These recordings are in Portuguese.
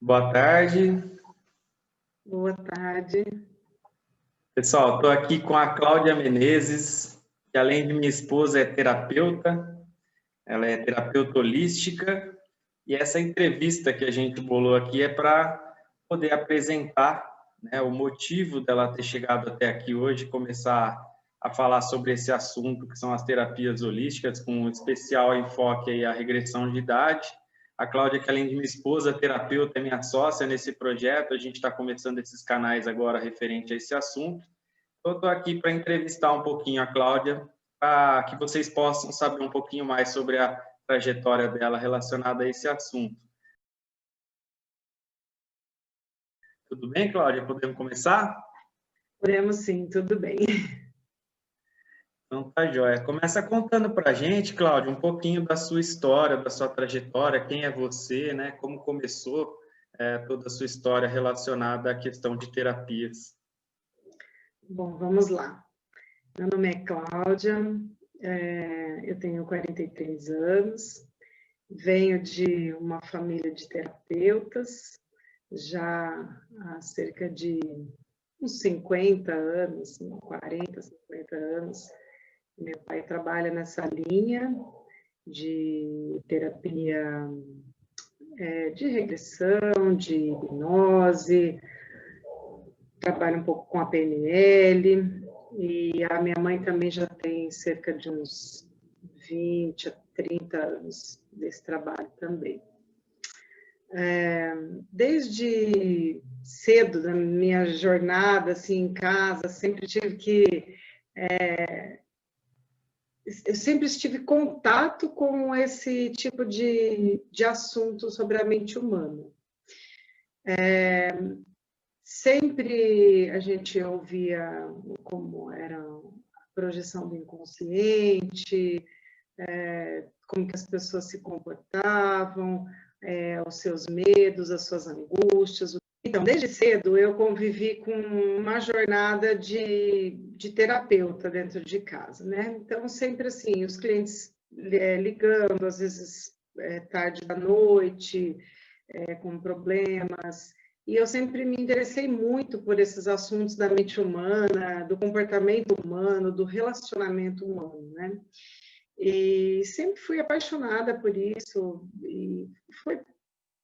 Boa tarde. Boa tarde. Pessoal, estou aqui com a Cláudia Menezes, que além de minha esposa é terapeuta, ela é terapeuta holística, e essa entrevista que a gente bolou aqui é para poder apresentar, né, o motivo dela ter chegado até aqui hoje, começar a falar sobre esse assunto, que são as terapias holísticas, com um especial enfoque aí à regressão de idade. A Cláudia, que além de minha esposa, terapeuta, é minha sócia nesse projeto, a gente está começando esses canais agora referente a esse assunto. Eu estou aqui para entrevistar um pouquinho a Cláudia, para que vocês possam saber um pouquinho mais sobre a trajetória dela relacionada a esse assunto. Tudo bem, Cláudia? Podemos começar? Podemos sim, tudo bem. Então tá joia. Começa contando para a gente, Cláudia, um pouquinho da sua história, da sua trajetória, quem é você, né? Como começou toda a sua história relacionada à questão de terapias. Bom, vamos lá. Meu nome é Cláudia, eu tenho 43 anos, venho de uma família de terapeutas, já há cerca de uns 50 anos, 40, 50 anos. Meu pai trabalha nessa linha de terapia de regressão, de hipnose, trabalha um pouco com a PNL, e a minha mãe também já tem cerca de uns 20 a 30 anos desse trabalho também. Desde cedo, da minha jornada assim, em casa, sempre tive que... eu sempre estive em contato com esse tipo de assunto sobre a mente humana. Sempre a gente ouvia como era a projeção do inconsciente, como que as pessoas se comportavam, os seus medos, as suas angústias. Então, desde cedo, eu convivi com uma jornada de terapeuta dentro de casa, né? Então, sempre assim, os clientes ligando, às vezes tarde da noite, com problemas. E eu sempre me interessei muito por esses assuntos da mente humana, do comportamento humano, do relacionamento humano, né? E sempre fui apaixonada por isso, e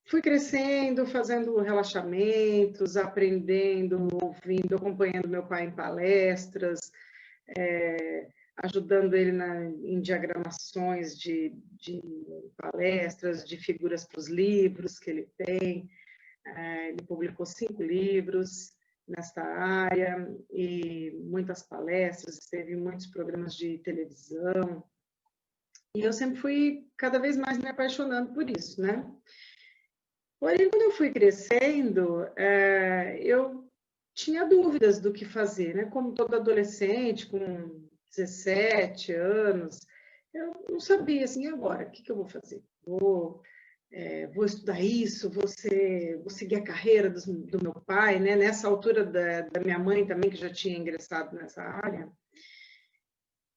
fui crescendo, fazendo relaxamentos, aprendendo, ouvindo, acompanhando meu pai em palestras, ajudando ele em diagramações de palestras, de figuras para os livros que ele tem. Ele publicou 5 livros nesta área e muitas palestras, esteve em muitos programas de televisão. E eu sempre fui cada vez mais me apaixonando por isso, né? Porém, quando eu fui crescendo, eu tinha dúvidas do que fazer, né? Como todo adolescente, com 17 anos, eu não sabia, assim, agora, o que eu vou fazer? Vou estudar isso, vou seguir a carreira do meu pai, né? Nessa altura da minha mãe também, que já tinha ingressado nessa área.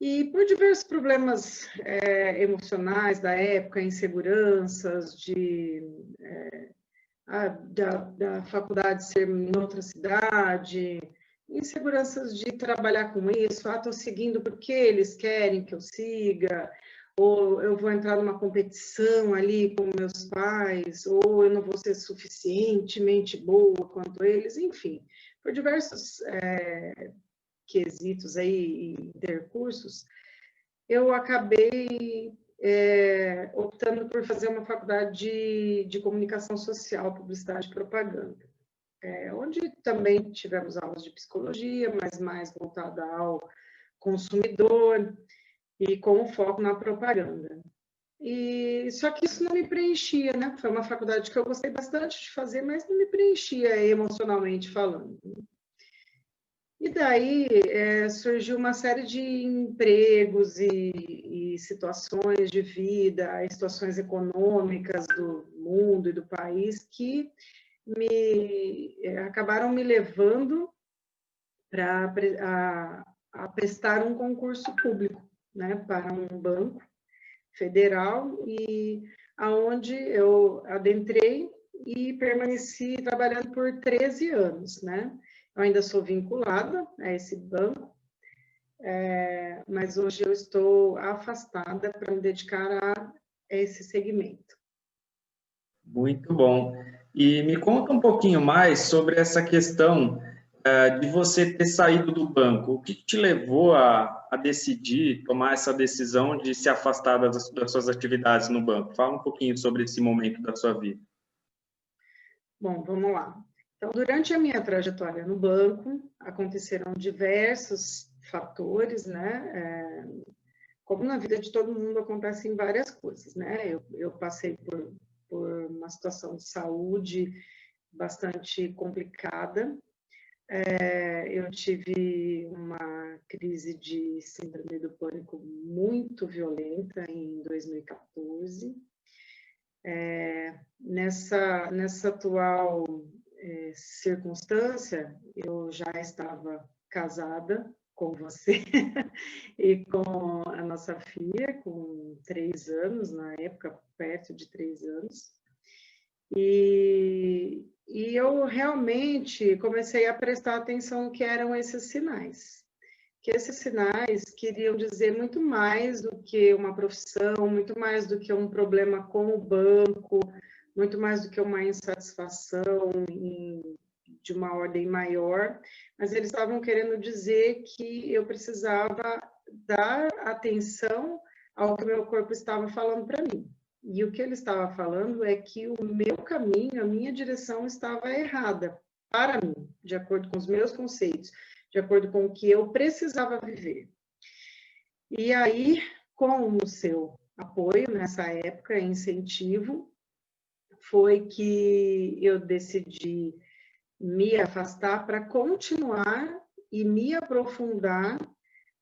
E por diversos problemas emocionais da época, inseguranças da faculdade ser em outra cidade, inseguranças de trabalhar com isso, estou seguindo porque eles querem que eu siga, ou eu vou entrar numa competição ali com meus pais, ou eu não vou ser suficientemente boa quanto eles, enfim, por diversos quesitos aí e intercursos, eu acabei optando por fazer uma faculdade de comunicação social, publicidade e propaganda, onde também tivemos aulas de psicologia, mas mais voltada ao consumidor e com foco na propaganda. E só que isso não me preenchia, né? Foi uma faculdade que eu gostei bastante de fazer, mas não me preenchia emocionalmente falando. E daí surgiu uma série de empregos e situações de vida, situações econômicas do mundo e do país que acabaram me levando a prestar um concurso público, né, para um banco federal, e aonde eu adentrei e permaneci trabalhando por 13 anos, né? Eu ainda sou vinculada a esse banco, mas hoje eu estou afastada para me dedicar a esse segmento. Muito bom. E me conta um pouquinho mais sobre essa questão de você ter saído do banco. O que te levou a decidir, tomar essa decisão de se afastar das suas atividades no banco? Fala um pouquinho sobre esse momento da sua vida. Bom, vamos lá. Então, durante a minha trajetória no banco, aconteceram diversos fatores, né? Como na vida de todo mundo acontecem várias coisas, né? Eu passei por uma situação de saúde bastante complicada. Eu tive uma crise de síndrome do pânico muito violenta em 2014. Nessa atual circunstância, eu já estava casada com você e com a nossa filha, com 3 anos, na época, perto de 3 anos. E eu realmente comecei a prestar atenção no que eram esses sinais. Que esses sinais queriam dizer muito mais do que uma profissão, muito mais do que um problema com o banco, muito mais do que uma insatisfação de uma ordem maior, mas eles estavam querendo dizer que eu precisava dar atenção ao que o meu corpo estava falando para mim. E o que ele estava falando é que o meu caminho, a minha direção estava errada para mim, de acordo com os meus conceitos, de acordo com o que eu precisava viver. E aí, com o seu apoio nessa época, incentivo, foi que eu decidi me afastar para continuar e me aprofundar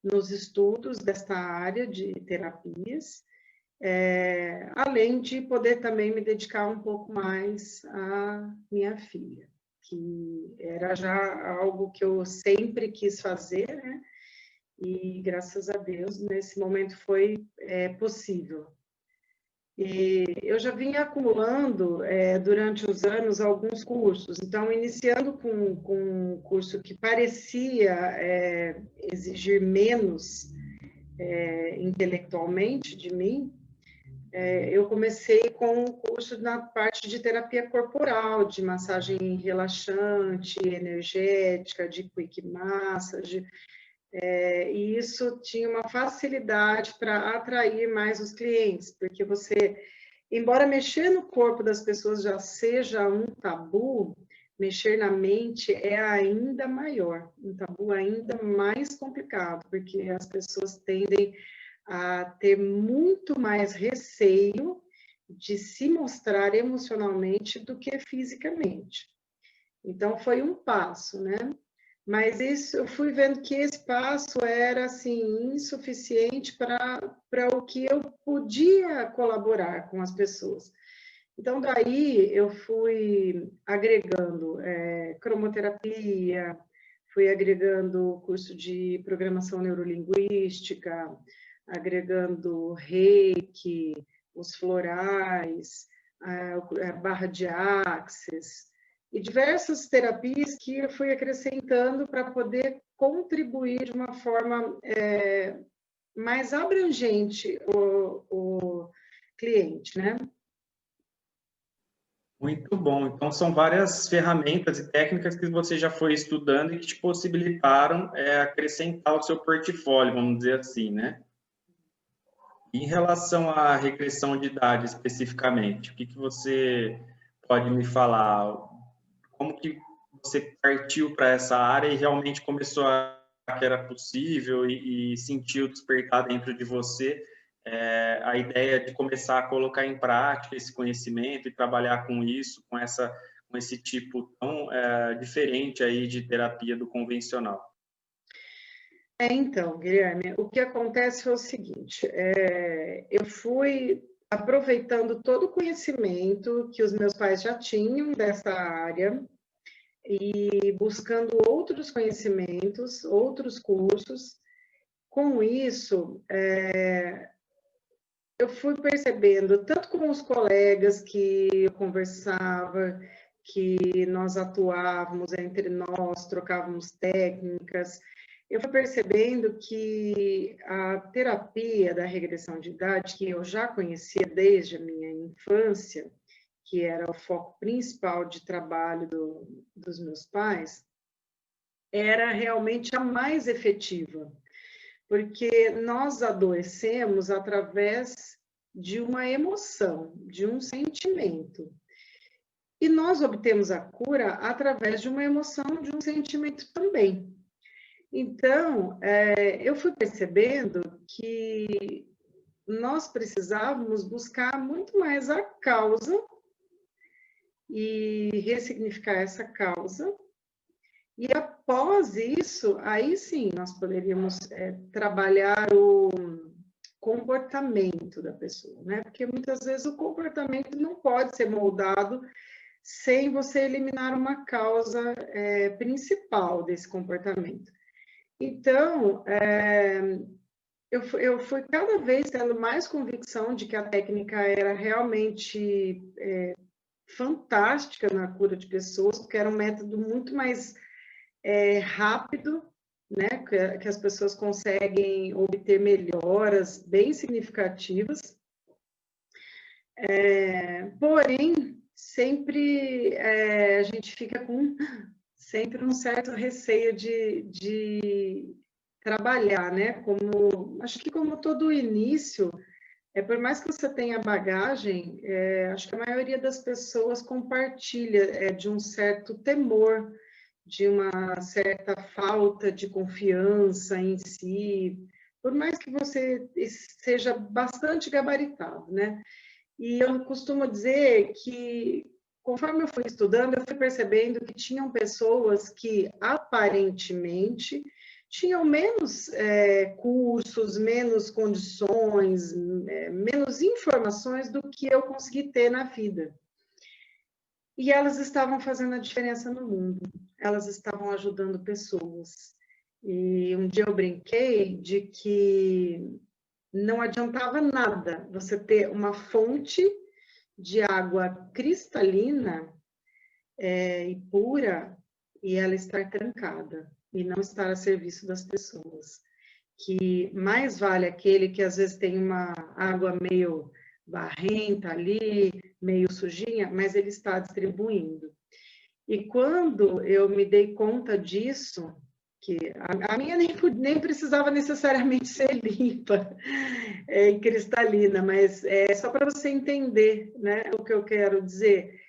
nos estudos desta área de terapias, além de poder também me dedicar um pouco mais à minha filha, que era já algo que eu sempre quis fazer, né? E graças a Deus, nesse momento foi possível. E eu já vinha acumulando, durante os anos, alguns cursos. Então, iniciando com um curso que parecia exigir menos intelectualmente de mim, eu comecei com um curso na parte de terapia corporal, de massagem relaxante, energética, de quick massage, e isso tinha uma facilidade para atrair mais os clientes, porque você, embora mexer no corpo das pessoas já seja um tabu, mexer na mente é ainda maior, um tabu ainda mais complicado, porque as pessoas tendem a ter muito mais receio de se mostrar emocionalmente do que fisicamente. Então, foi um passo, né? Mas isso, eu fui vendo que esse passo era, assim, insuficiente para o que eu podia colaborar com as pessoas. Então, daí, eu fui agregando cromoterapia, fui agregando curso de programação neurolinguística, agregando reiki, os florais, a barra de axis, e diversas terapias que eu fui acrescentando para poder contribuir de uma forma mais abrangente o cliente, né? Muito bom. Então, são várias ferramentas e técnicas que você já foi estudando e que te possibilitaram acrescentar o seu portfólio, vamos dizer assim, né? Em relação à regressão de idade especificamente, o que você pode me falar? Como que você partiu para essa área e realmente começou a que era possível e sentiu despertar dentro de você a ideia de começar a colocar em prática esse conhecimento e trabalhar com isso, com esse tipo tão diferente aí de terapia do convencional? Então, Guilherme, o que acontece é o seguinte, eu fui aproveitando todo o conhecimento que os meus pais já tinham dessa área e buscando outros conhecimentos, outros cursos. Com isso, eu fui percebendo, tanto com os colegas que eu conversava, que nós atuávamos entre nós, trocávamos técnicas, eu fui percebendo que a terapia da regressão de idade, que eu já conhecia desde a minha infância, que era o foco principal de trabalho dos meus pais, era realmente a mais efetiva, porque nós adoecemos através de uma emoção, de um sentimento. E nós obtemos a cura através de uma emoção, de um sentimento também. Então, eu fui percebendo que nós precisávamos buscar muito mais a causa e ressignificar essa causa. E após isso, aí sim, nós poderíamos trabalhar o comportamento da pessoa, né? Porque muitas vezes o comportamento não pode ser moldado sem você eliminar uma causa principal desse comportamento. Então, eu fui cada vez tendo mais convicção de que a técnica era realmente fantástica na cura de pessoas, porque era um método muito mais rápido, né? Que as pessoas conseguem obter melhoras bem significativas. Porém, sempre a gente fica com sempre um certo receio de trabalhar, né? Acho que como todo início, por mais que você tenha bagagem, acho que a maioria das pessoas compartilha de um certo temor, de uma certa falta de confiança em si, por mais que você seja bastante gabaritado, né? E eu costumo dizer que, conforme eu fui estudando, eu fui percebendo que tinham pessoas que, aparentemente, tinham menos cursos, menos condições, menos informações do que eu consegui ter na vida. E elas estavam fazendo a diferença no mundo, elas estavam ajudando pessoas. E um dia eu brinquei de que não adiantava nada você ter uma fonte de água cristalina e pura e ela estar trancada e não estar a serviço das pessoas. Que mais vale aquele que às vezes tem uma água meio barrenta ali, meio sujinha, mas ele está distribuindo. E quando eu me dei conta disso, que a minha nem precisava necessariamente ser limpa e cristalina, mas só para você entender, né, o que eu quero dizer.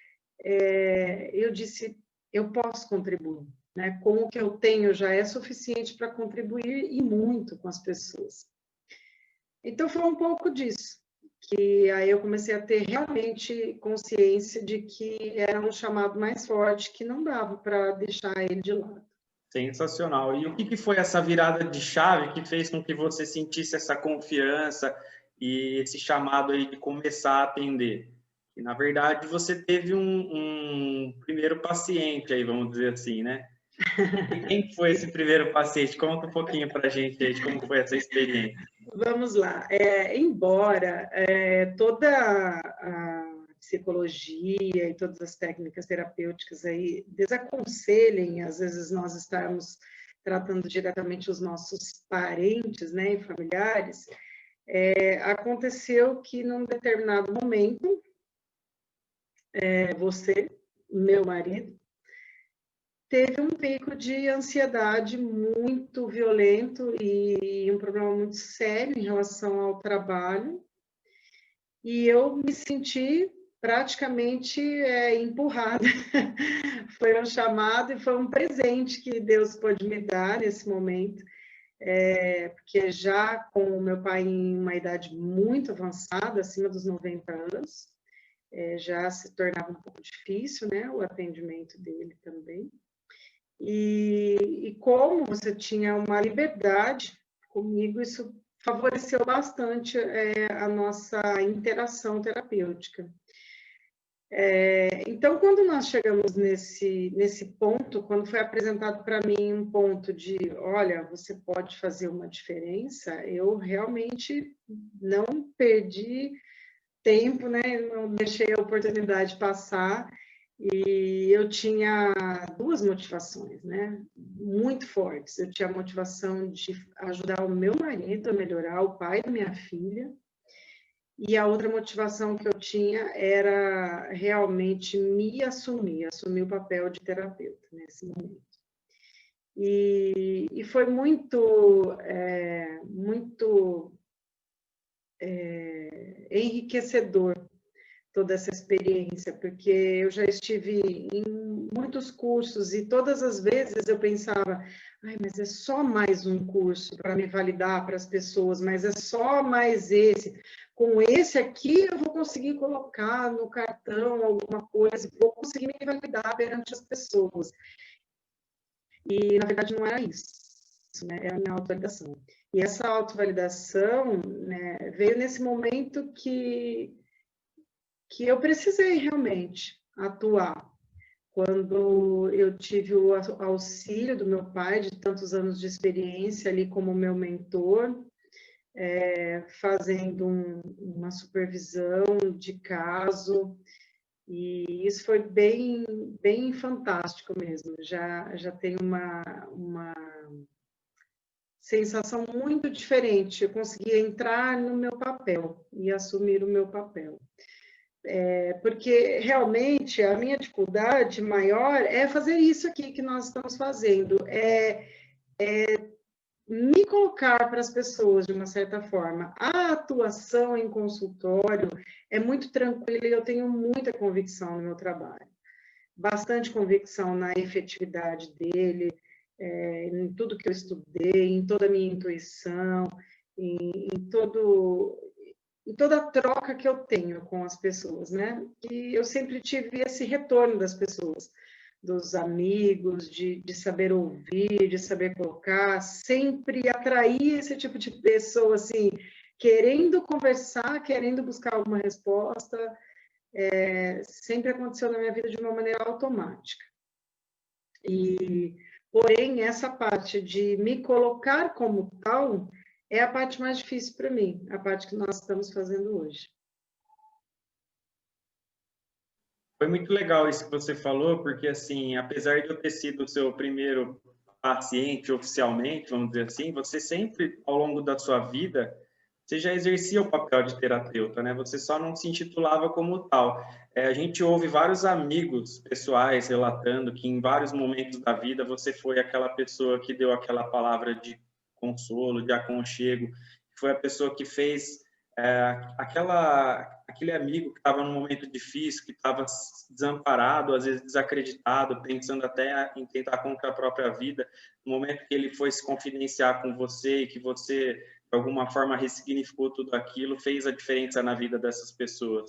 Eu disse, eu posso contribuir, né? Com o que eu tenho já é suficiente para contribuir e muito com as pessoas. Então foi um pouco disso, que aí eu comecei a ter realmente consciência de que era um chamado mais forte, que não dava para deixar ele de lado. Sensacional. E o que foi essa virada de chave que fez com que você sentisse essa confiança e esse chamado aí de começar a atender? E, na verdade, você teve um primeiro paciente aí, vamos dizer assim, né? E quem foi esse primeiro paciente? Conta um pouquinho para a gente aí de como foi essa experiência. Vamos lá. Embora toda a psicologia e todas as técnicas terapêuticas aí desaconselhem, às vezes, nós estarmos tratando diretamente os nossos parentes, né, e familiares, aconteceu que, num determinado momento, você, meu marido, teve um pico de ansiedade muito violento e um problema muito sério em relação ao trabalho. E eu me senti praticamente empurrada. Foi um chamado e foi um presente que Deus pôde me dar nesse momento, porque já com o meu pai em uma idade muito avançada, acima dos 90 anos, já se tornava um pouco difícil, né, o atendimento dele também. E como você tinha uma liberdade comigo, isso favoreceu bastante a nossa interação terapêutica. Então, quando nós chegamos nesse ponto, quando foi apresentado para mim um ponto de, olha, você pode fazer uma diferença, eu realmente não perdi tempo, né? Não deixei a oportunidade passar. E eu tinha duas motivações, né? Muito fortes. Eu tinha a motivação de ajudar o meu marido a melhorar, o pai da minha filha. E a outra motivação que eu tinha era realmente me assumir o papel de terapeuta nesse momento. E foi muito enriquecedor toda essa experiência, porque eu já estive em muitos cursos e todas as vezes eu pensava, ai, mas é só mais um curso para me validar para as pessoas, mas é só mais esse. Com esse aqui eu vou conseguir colocar no cartão alguma coisa, vou conseguir me validar perante as pessoas. E, na verdade, não era isso, né? Era a minha autovalidação. E essa autovalidação, né, veio nesse momento que eu precisei realmente atuar. Quando eu tive o auxílio do meu pai, de tantos anos de experiência ali como meu mentor, fazendo uma supervisão de caso, e isso foi bem, bem fantástico mesmo. Já tem uma sensação muito diferente. Eu consegui entrar no meu papel e assumir o meu papel. Porque realmente a minha dificuldade maior é fazer isso aqui que nós estamos fazendo, me colocar para as pessoas de uma certa forma. A atuação em consultório é muito tranquila e eu tenho muita convicção no meu trabalho, bastante convicção na efetividade dele, em tudo que eu estudei, em toda a minha intuição, em toda a troca que eu tenho com as pessoas, né? E eu sempre tive esse retorno das pessoas, dos amigos, de saber ouvir, de saber colocar, sempre atrair esse tipo de pessoa, assim, querendo conversar, querendo buscar alguma resposta, sempre aconteceu na minha vida de uma maneira automática. Porém, essa parte de me colocar como tal é a parte mais difícil para mim, a parte que nós estamos fazendo hoje. Foi muito legal isso que você falou, porque, assim, apesar de eu ter sido o seu primeiro paciente oficialmente, vamos dizer assim, você sempre, ao longo da sua vida, você já exercia o papel de terapeuta, né? Você só não se intitulava como tal. A gente ouve vários amigos pessoais relatando que em vários momentos da vida você foi aquela pessoa que deu aquela palavra de consolo, de aconchego, foi a pessoa que fez aquele amigo que estava num momento difícil, que estava desamparado, às vezes desacreditado, pensando até em tentar contra a própria vida, no momento que ele foi se confidenciar com você e que você, de alguma forma, ressignificou tudo aquilo, fez a diferença na vida dessas pessoas.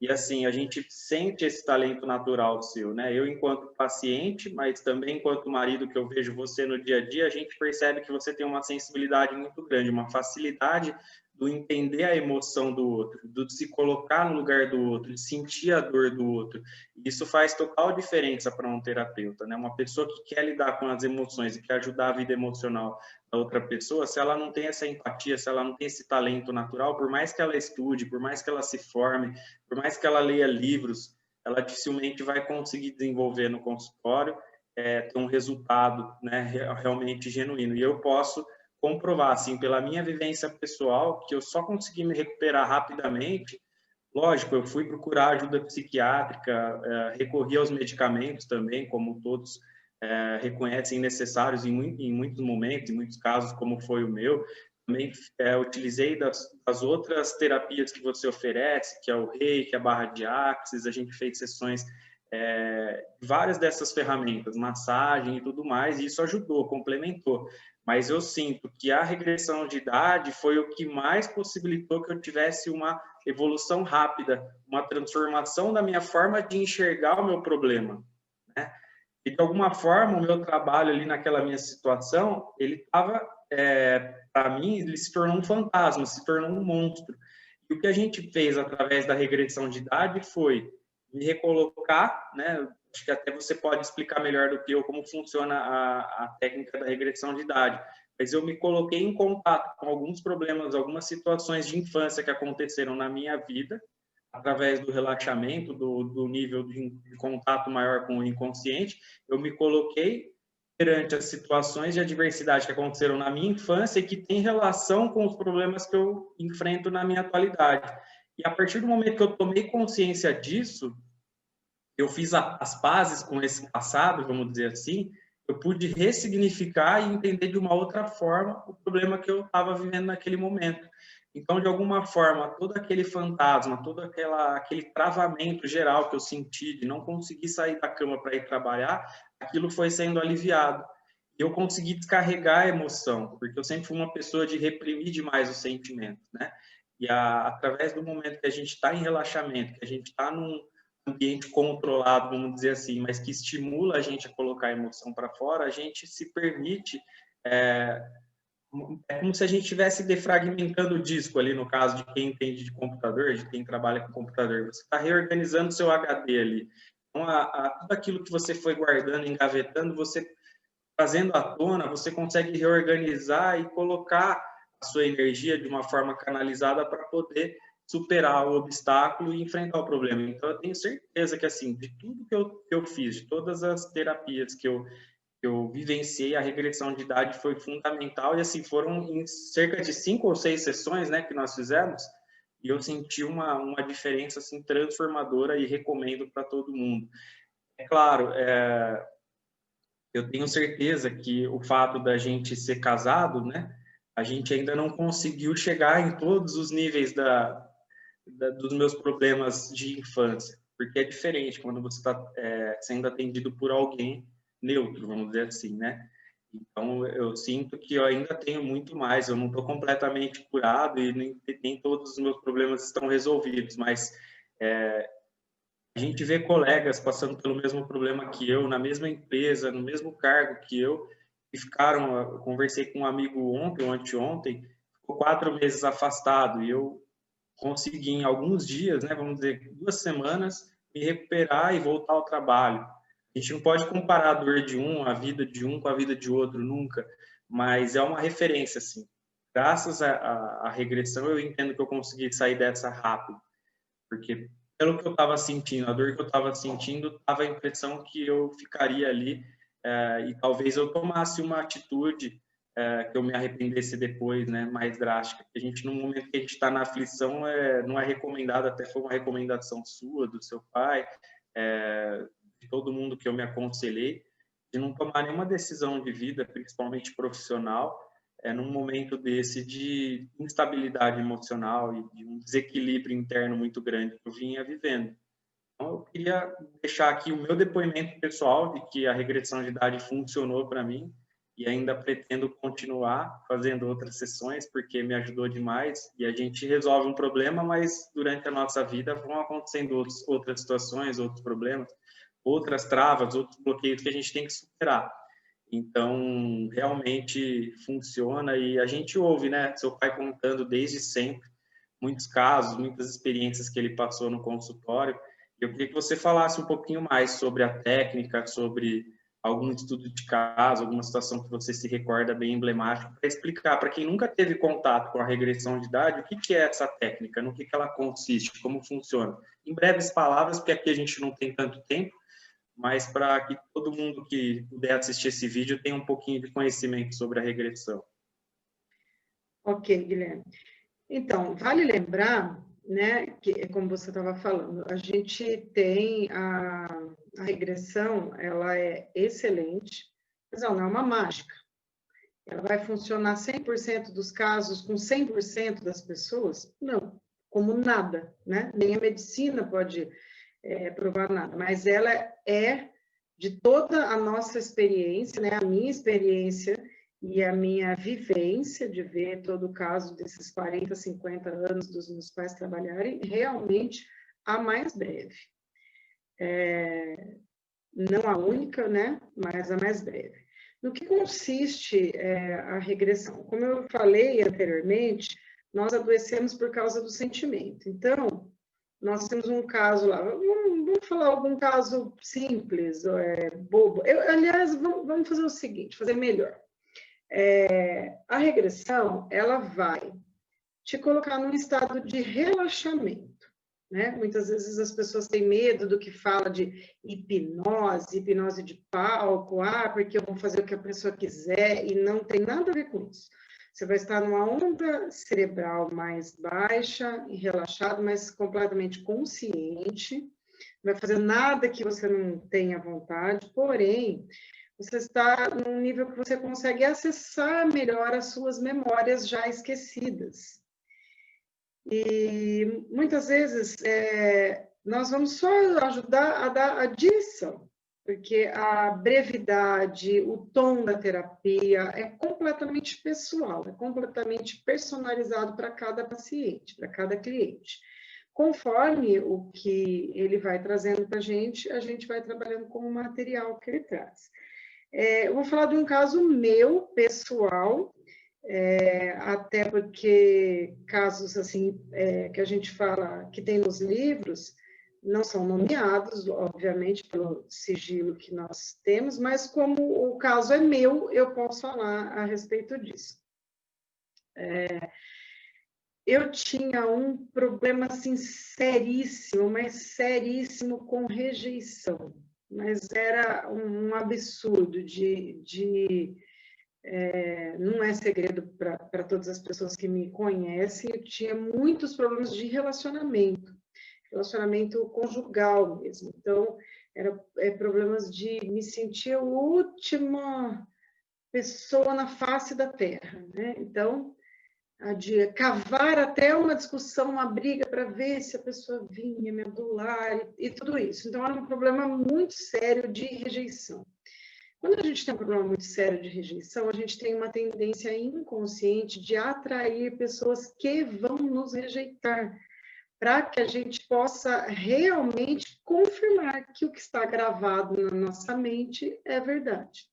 E assim, a gente sente esse talento natural seu, né? Eu, enquanto paciente, mas também enquanto marido, que eu vejo você no dia a dia, a gente percebe que você tem uma sensibilidade muito grande, uma facilidade do entender a emoção do outro, do se colocar no lugar do outro, de sentir a dor do outro. Isso faz total diferença para um terapeuta, né? Uma pessoa que quer lidar com as emoções e quer ajudar a vida emocional da outra pessoa, se ela não tem essa empatia, se ela não tem esse talento natural, por mais que ela estude, por mais que ela se forme, por mais que ela leia livros, ela dificilmente vai conseguir desenvolver no consultório, ter um resultado, né, realmente genuíno. E eu posso comprovar, assim, pela minha vivência pessoal, que eu só consegui me recuperar rapidamente. Lógico, eu fui procurar ajuda psiquiátrica, recorri aos medicamentos também, como todos reconhecem necessários em muitos momentos, em muitos casos, como foi o meu. Também utilizei das outras terapias que você oferece, que é o Reiki, a barra de Axis, a gente fez sessões várias dessas ferramentas, massagem e tudo mais, e isso ajudou, complementou. Mas eu sinto que a regressão de idade foi o que mais possibilitou que eu tivesse uma evolução rápida, uma transformação da minha forma de enxergar o meu problema, né? E, de alguma forma, o meu trabalho ali naquela minha situação, ele estava, para mim, ele se tornou um fantasma, se tornou um monstro. E o que a gente fez através da regressão de idade foi me recolocar, né? Acho que até você pode explicar melhor do que eu como funciona a técnica da regressão de idade. Mas eu me coloquei em contato com alguns problemas, algumas situações de infância que aconteceram na minha vida, através do relaxamento, do nível de contato maior com o inconsciente. Eu me coloquei perante as situações de adversidade que aconteceram na minha infância e que tem relação com os problemas que eu enfrento na minha atualidade. E a partir do momento que eu tomei consciência disso, eu fiz as pazes com esse passado, vamos dizer assim, eu pude ressignificar e entender de uma outra forma o problema que eu estava vivendo naquele momento. Então, de alguma forma, todo aquele fantasma, todo aquele travamento geral que eu senti de não conseguir sair da cama para ir trabalhar, aquilo foi sendo aliviado. E eu consegui descarregar a emoção, porque eu sempre fui uma pessoa de reprimir demais os sentimentos, né? E através do momento que a gente está em relaxamento, que a gente está num ambiente controlado, vamos dizer assim, mas que estimula a gente a colocar a emoção para fora, a gente se permite, é como se a gente estivesse defragmentando o disco ali, no caso de quem entende de computador, de quem trabalha com computador. Você está reorganizando o seu HD ali. Então, tudo aquilo que você foi guardando, engavetando, você trazendo à tona, você consegue reorganizar e colocar a sua energia de uma forma canalizada para poder superar o obstáculo e enfrentar o problema. Então, eu tenho certeza que, assim, de tudo que eu fiz, de todas as terapias que eu vivenciei, a regressão de idade foi fundamental. E, assim, foram em cerca de 5 ou 6 sessões, né, que nós fizemos, e eu senti uma diferença, assim, transformadora e recomendo para todo mundo. É claro, eu tenho certeza que o fato da gente ser casado, né, a gente ainda não conseguiu chegar em todos os níveis dos meus problemas de infância, porque é diferente quando você está sendo atendido por alguém neutro, vamos dizer assim, né? Então, eu sinto que eu ainda tenho muito mais, eu não estou completamente curado e nem todos os meus problemas estão resolvidos, mas a gente vê colegas passando pelo mesmo problema que eu, na mesma empresa, no mesmo cargo que eu ficaram. Eu conversei com um amigo ontem ou anteontem, ficou 4 meses afastado e eu consegui em alguns dias, né, vamos dizer 2 semanas, me recuperar e voltar ao trabalho. A gente não pode comparar a dor de um, a vida de um com a vida de outro nunca, mas é uma referência assim. Graças à regressão eu entendo que eu consegui sair dessa rápido, porque pelo que eu estava sentindo, a dor que eu estava sentindo, dava a impressão que eu ficaria ali e talvez eu tomasse uma atitude que eu me arrependesse depois, né, mais drástica. A gente, no momento que a gente está na aflição, não é recomendado, até foi uma recomendação sua, do seu pai, de todo mundo que eu me aconselhei, de não tomar nenhuma decisão de vida, principalmente profissional, num momento desse de instabilidade emocional e de um desequilíbrio interno muito grande que eu vinha vivendo. Então, eu queria deixar aqui o meu depoimento pessoal de que a regressão de idade funcionou para mim e ainda pretendo continuar fazendo outras sessões porque me ajudou demais e a gente resolve um problema, mas durante a nossa vida vão acontecendo outras situações, outros problemas, outras travas, outros bloqueios que a gente tem que superar. Então, realmente funciona e a gente ouve, né, seu pai contando desde sempre muitos casos, muitas experiências que ele passou no consultório. Eu queria que você falasse um pouquinho mais sobre a técnica, sobre algum estudo de caso, alguma situação que você se recorda bem emblemática, para explicar para quem nunca teve contato com a regressão de idade, o que é essa técnica, no que ela consiste, como funciona. Em breves palavras, porque aqui a gente não tem tanto tempo, mas para que todo mundo que puder assistir esse vídeo tenha um pouquinho de conhecimento sobre a regressão. Ok, Guilherme. Então, vale lembrar, né, que, como você estava falando, a gente tem a regressão, ela é excelente, mas ela não é uma mágica. Ela vai funcionar 100% dos casos com 100% das pessoas? Não, como nada, né? Nem a medicina pode provar nada, mas ela é de toda a nossa experiência, né? A minha experiência e a minha vivência de ver todo o caso desses 40, 50 anos dos meus pais trabalharem, realmente a mais breve. Não a única, né? Mas a mais breve. No que consiste a regressão? Como eu falei anteriormente, nós adoecemos por causa do sentimento. Então, nós temos um caso lá, vamos vamos falar algum caso simples, bobo. Aliás, vamos fazer o seguinte, fazer melhor. A regressão, ela vai te colocar num estado de relaxamento, né? Muitas vezes as pessoas têm medo do que fala de hipnose de palco, porque eu vou fazer o que a pessoa quiser, e não tem nada a ver com isso. Você vai estar numa onda cerebral mais baixa e relaxado, mas completamente consciente, não vai fazer nada que você não tenha vontade, porém, você está num nível que você consegue acessar melhor as suas memórias já esquecidas. E muitas vezes nós vamos só ajudar a dar a direção, porque a brevidade, o tom da terapia é completamente pessoal, é completamente personalizado para cada paciente, para cada cliente. Conforme o que ele vai trazendo para a gente vai trabalhando com o material que ele traz. Eu vou falar de um caso meu, pessoal, até porque casos assim que a gente fala que tem nos livros não são nomeados, obviamente, pelo sigilo que nós temos, mas como o caso é meu, eu posso falar a respeito disso. Eu tinha um problema assim seríssimo, mas seríssimo com rejeição, mas era um absurdo não é segredo para todas as pessoas que me conhecem, eu tinha muitos problemas de relacionamento conjugal mesmo. Então, era problemas de me sentir a última pessoa na face da Terra, né? Então, de cavar até uma discussão, uma briga para ver se a pessoa vinha me adular e tudo isso. Então, era um problema muito sério de rejeição. Quando a gente tem um problema muito sério de rejeição, a gente tem uma tendência inconsciente de atrair pessoas que vão nos rejeitar, para que a gente possa realmente confirmar que o que está gravado na nossa mente é verdade.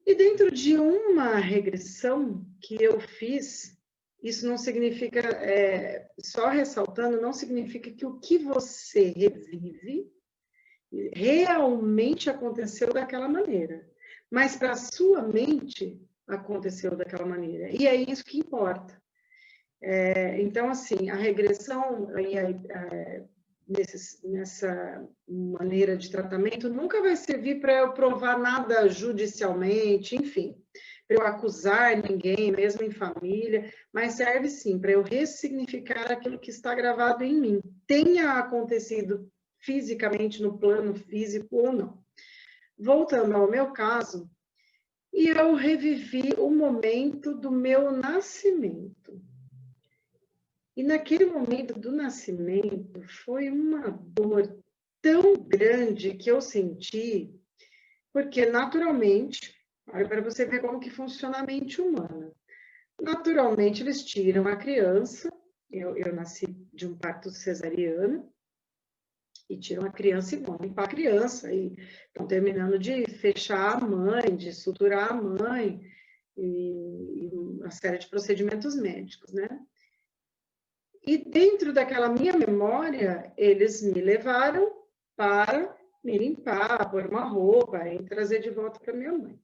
E dentro de uma regressão que eu fiz, isso não significa, só ressaltando, não significa que o que você revive realmente aconteceu daquela maneira. Mas para a sua mente aconteceu daquela maneira. E é isso que importa. Então, assim, a regressão nessa maneira de tratamento nunca vai servir para eu provar nada judicialmente, enfim, para eu acusar ninguém, mesmo em família, mas serve sim para eu ressignificar aquilo que está gravado em mim, tenha acontecido fisicamente, no plano físico ou não. Voltando ao meu caso, e eu revivi o momento do meu nascimento. E naquele momento do nascimento, foi uma dor tão grande que eu senti, porque naturalmente, olha para você ver como que funciona a mente humana. Naturalmente, eles tiram a criança, eu nasci de um parto cesariano, e tiram a criança e vão limpar a criança, e estão terminando de fechar a mãe, de suturar a mãe, e uma série de procedimentos médicos, né? E dentro daquela minha memória, eles me levaram para me limpar, pôr uma roupa e trazer de volta para minha mãe.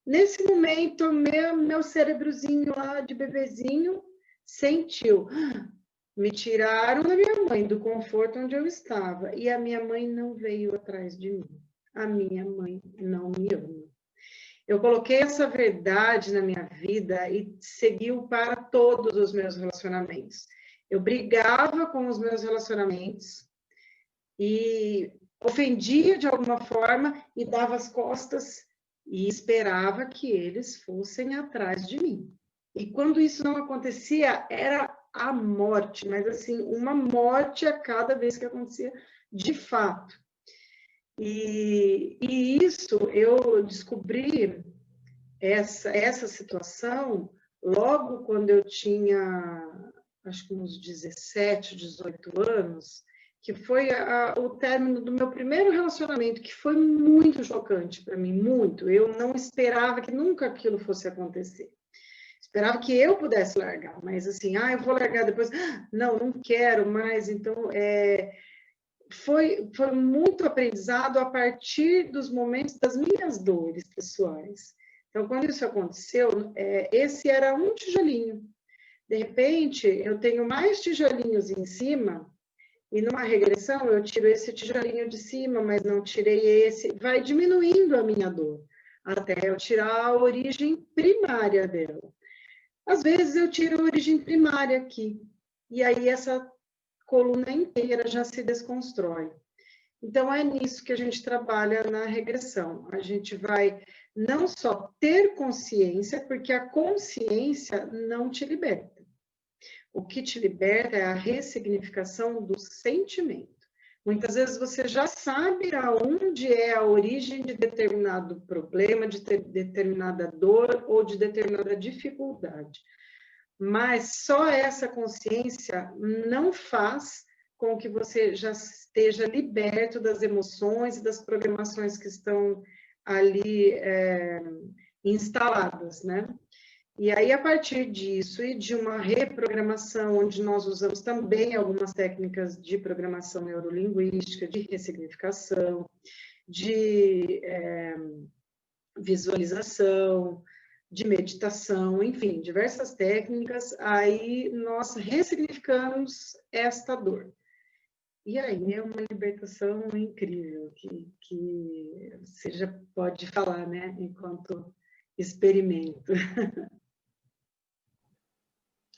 Nesse momento, meu cérebrozinho lá de bebezinho sentiu, me tiraram da minha mãe, do conforto onde eu estava, e a minha mãe não veio atrás de mim. A minha mãe não me ama. Eu coloquei essa verdade na minha vida e seguiu para todos os meus relacionamentos. Eu brigava com os meus relacionamentos e ofendia de alguma forma e dava as costas e esperava que eles fossem atrás de mim. E quando isso não acontecia, era a morte, mas assim, uma morte a cada vez que acontecia de fato. E isso eu descobri essa situação logo quando eu tinha, acho que uns 17, 18 anos, que foi o término do meu primeiro relacionamento, que foi muito chocante para mim, muito. Eu não esperava que nunca aquilo fosse acontecer. Esperava que eu pudesse largar, mas assim, eu vou largar depois. Não quero mais. Então, foi muito aprendizado a partir dos momentos das minhas dores pessoais. Então, quando isso aconteceu, esse era um tijolinho. De repente, eu tenho mais tijolinhos em cima, e numa regressão eu tiro esse tijolinho de cima, mas não tirei esse. Vai diminuindo a minha dor, até eu tirar a origem primária dela. Às vezes eu tiro a origem primária aqui, e aí essa coluna inteira já se desconstrói. Então, é nisso que a gente trabalha na regressão. A gente vai não só ter consciência, porque a consciência não te liberta. O que te liberta é a ressignificação do sentimento. Muitas vezes você já sabe aonde é a origem de determinado problema, de determinada dor ou de determinada dificuldade. Mas só essa consciência não faz com que você já esteja liberto das emoções e das programações que estão ali instaladas, né? E aí, a partir disso e de uma reprogramação, onde nós usamos também algumas técnicas de programação neurolinguística, de ressignificação, de visualização, de meditação, enfim, diversas técnicas, aí nós ressignificamos esta dor. E aí é uma libertação incrível, que você já pode falar, né, enquanto experimento.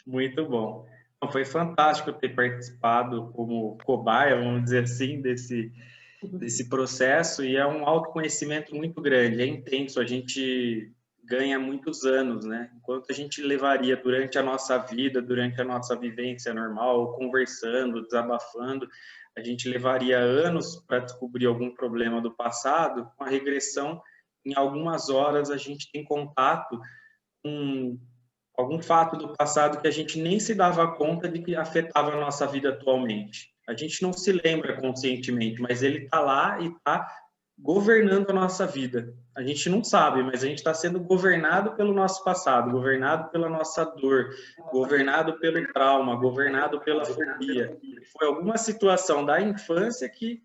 Muito bom. Foi fantástico ter participado como cobaia, vamos dizer assim, desse processo, e é um autoconhecimento muito grande, é intenso, a gente ganha muitos anos, né? Enquanto a gente levaria durante a nossa vida, durante a nossa vivência normal, conversando, desabafando, a gente levaria anos para descobrir algum problema do passado. Com a regressão, em algumas horas a gente tem contato com algum fato do passado que a gente nem se dava conta de que afetava a nossa vida atualmente. A gente não se lembra conscientemente, mas ele está lá e está governando a nossa vida. A gente não sabe, mas a gente está sendo governado pelo nosso passado, governado pela nossa dor, governado pelo trauma, governado pela fobia. Foi alguma situação da infância que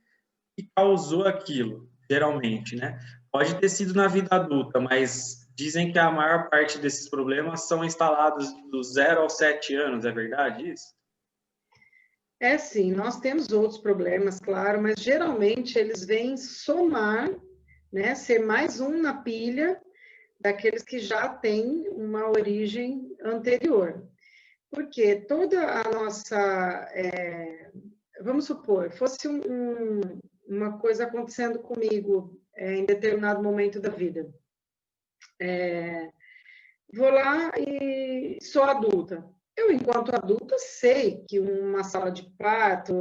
causou aquilo, geralmente, né? Pode ter sido na vida adulta, mas dizem que a maior parte desses problemas são instalados dos 0 aos 7 anos, é verdade isso? É sim, nós temos outros problemas, claro, mas geralmente eles vêm somar, né, ser mais um na pilha daqueles que já têm uma origem anterior. Porque toda a nossa, vamos supor, fosse uma coisa acontecendo comigo em determinado momento da vida. Vou lá e sou adulta. Eu, enquanto adulta, sei que uma sala de parto,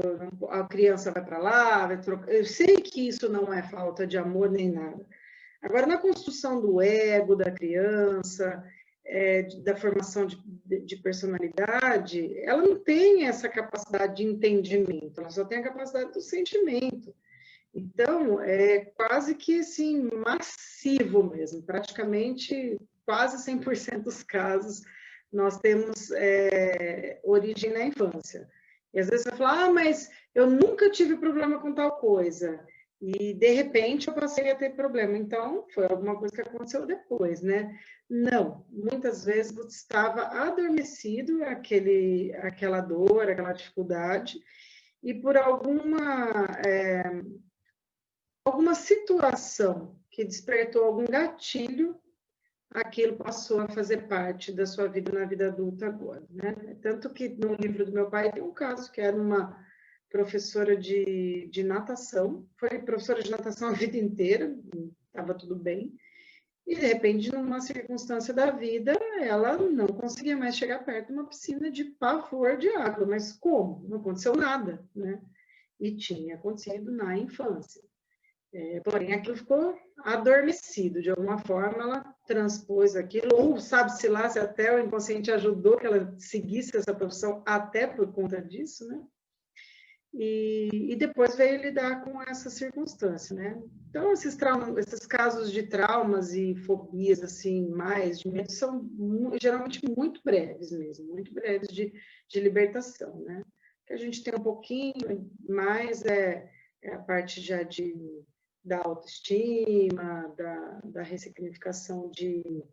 a criança vai para lá, vai trocar. Eu sei que isso não é falta de amor nem nada. Agora, na construção do ego da criança, da formação de personalidade, ela não tem essa capacidade de entendimento, ela só tem a capacidade do sentimento. Então, é quase que assim, massivo mesmo, praticamente quase 100% dos casos nós temos origem na infância. E às vezes você fala, mas eu nunca tive problema com tal coisa. E, de repente, eu passei a ter problema. Então, foi alguma coisa que aconteceu depois, né? Não. Muitas vezes você estava adormecido, aquela dor, aquela dificuldade, e por alguma situação que despertou algum gatilho, aquilo passou a fazer parte da sua vida na vida adulta agora, né? Tanto que no livro do meu pai tem um caso que era uma professora de natação, foi professora de natação a vida inteira, estava tudo bem, e de repente, numa circunstância da vida, ela não conseguia mais chegar perto de uma piscina de pavor de água. Mas como? Não aconteceu nada, né? E tinha acontecido na infância. Porém, aquilo ficou adormecido, de alguma forma ela transpôs aquilo, ou sabe-se lá se até o inconsciente ajudou que ela seguisse essa profissão até por conta disso, né? E depois veio lidar com essa circunstância, né? Então, esses casos de traumas e fobias, assim, mais de medo, são geralmente muito breves mesmo, muito breves de libertação, né? que a gente tem um pouquinho mais a parte já da autoestima, da ressignificação de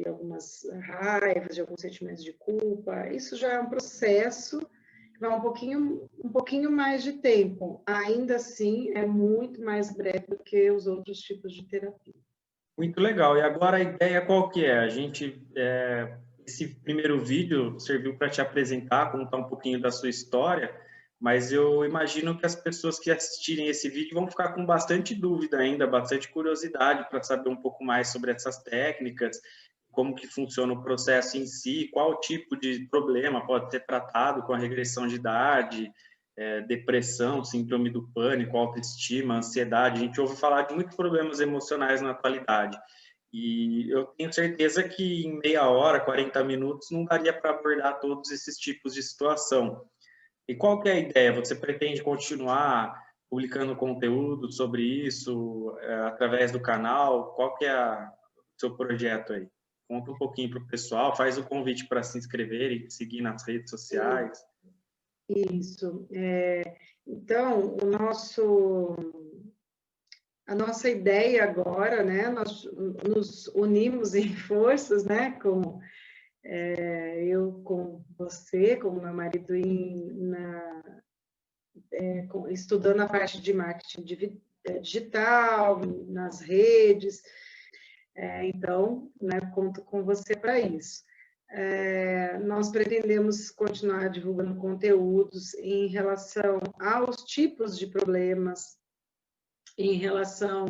algumas raivas, de alguns sentimentos de culpa. Isso já é um processo que vai um pouquinho mais de tempo. Ainda assim, é muito mais breve do que os outros tipos de terapia. Muito legal. E agora a ideia qual que é? Esse primeiro vídeo serviu para te apresentar, contar um pouquinho da sua história, mas eu imagino que as pessoas que assistirem esse vídeo vão ficar com bastante dúvida ainda, bastante curiosidade para saber um pouco mais sobre essas técnicas, como que funciona o processo em si, qual tipo de problema pode ser tratado com a regressão de idade, depressão, síndrome do pânico, autoestima, ansiedade. A gente ouve falar de muitos problemas emocionais na atualidade. E eu tenho certeza que em meia hora, 40 minutos, não daria para abordar todos esses tipos de situação. E qual que é a ideia? Você pretende continuar publicando conteúdo sobre isso através do canal? Qual que é o seu projeto aí? Conta um pouquinho para o pessoal, faz o convite para se inscrever e seguir nas redes sociais. Isso. Então, a nossa ideia agora, né, nós nos unimos em forças, né, eu com você, com meu marido, estudando a parte de marketing digital, nas redes. Então, né, conto com você para isso. Nós pretendemos continuar divulgando conteúdos em relação aos tipos de problemas, em relação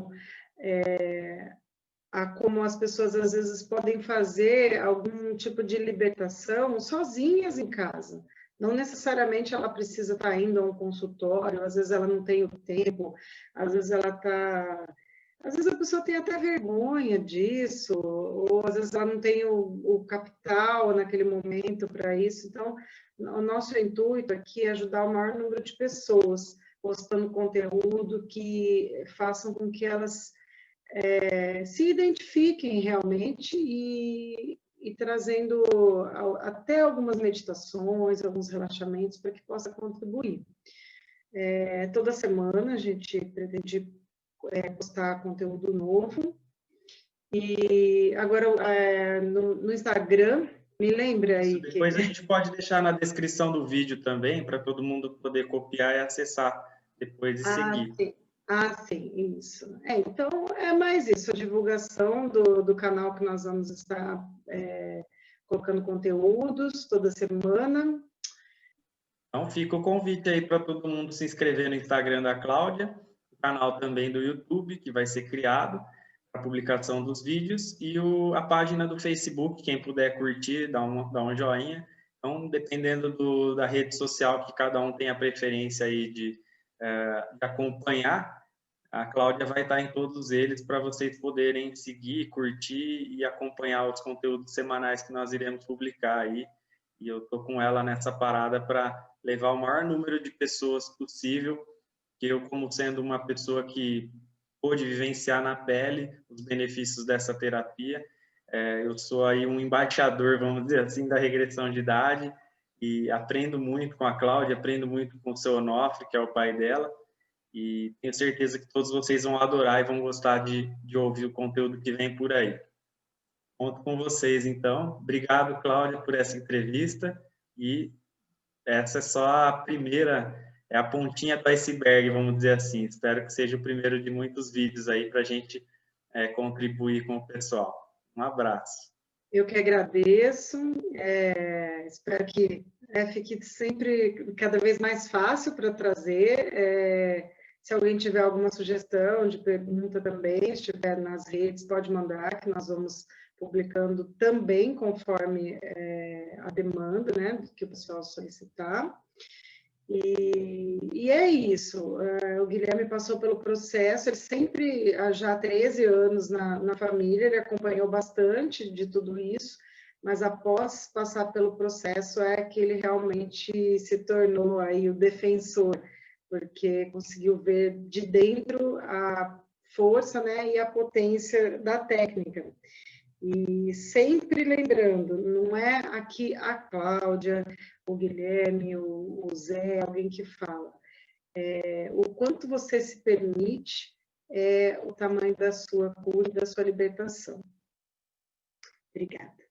a como as pessoas às vezes podem fazer algum tipo de libertação sozinhas em casa. Não necessariamente ela precisa estar indo a um consultório, às vezes ela não tem o tempo, às vezes às vezes a pessoa tem até vergonha disso, ou às vezes ela não tem o capital naquele momento para isso. Então, o nosso intuito aqui é ajudar o maior número de pessoas, postando conteúdo que façam com que elas se identifiquem realmente e trazendo até algumas meditações, alguns relaxamentos para que possa contribuir. Toda semana a gente pretende postar conteúdo novo. E agora no Instagram, me lembra aí. Depois a gente pode deixar na descrição do vídeo também, para todo mundo poder copiar e acessar depois e seguir. Sim. Sim, isso. Então, é mais isso, a divulgação do canal que nós vamos estar colocando conteúdos toda semana. Então, fica o convite aí para todo mundo se inscrever no Instagram da Cláudia, o canal também do YouTube, que vai ser criado para a publicação dos vídeos, e a página do Facebook, quem puder curtir, dá um joinha. Então, dependendo da rede social que cada um tem a preferência aí de acompanhar, a Cláudia vai estar em todos eles para vocês poderem seguir, curtir e acompanhar os conteúdos semanais que nós iremos publicar aí. E eu estou com ela nessa parada para levar o maior número de pessoas possível, que eu, como sendo uma pessoa que pôde vivenciar na pele os benefícios dessa terapia, eu sou aí um embaixador, vamos dizer assim, da regressão de idade, e aprendo muito com a Cláudia, aprendo muito com o seu Onofre, que é o pai dela, e tenho certeza que todos vocês vão adorar e vão gostar de ouvir o conteúdo que vem por aí. Conto com vocês, então. Obrigado, Cláudia, por essa entrevista. E essa é só a primeira, é a pontinha do iceberg, vamos dizer assim. Espero que seja o primeiro de muitos vídeos aí para a gente contribuir com o pessoal. Um abraço. Eu que agradeço. Espero que fique sempre cada vez mais fácil para trazer. Se alguém tiver alguma sugestão de pergunta também, estiver nas redes, pode mandar, que nós vamos publicando também conforme a demanda, né, que o pessoal solicitar. E é isso. O Guilherme passou pelo processo, ele sempre, já há 13 anos na família, ele acompanhou bastante de tudo isso, mas após passar pelo processo é que ele realmente se tornou aí o defensor, porque conseguiu ver de dentro a força, né, e a potência da técnica. E sempre lembrando, não é aqui a Cláudia, o Guilherme, o Zé, alguém que fala. O quanto você se permite é o tamanho da sua cura e da sua libertação. Obrigada.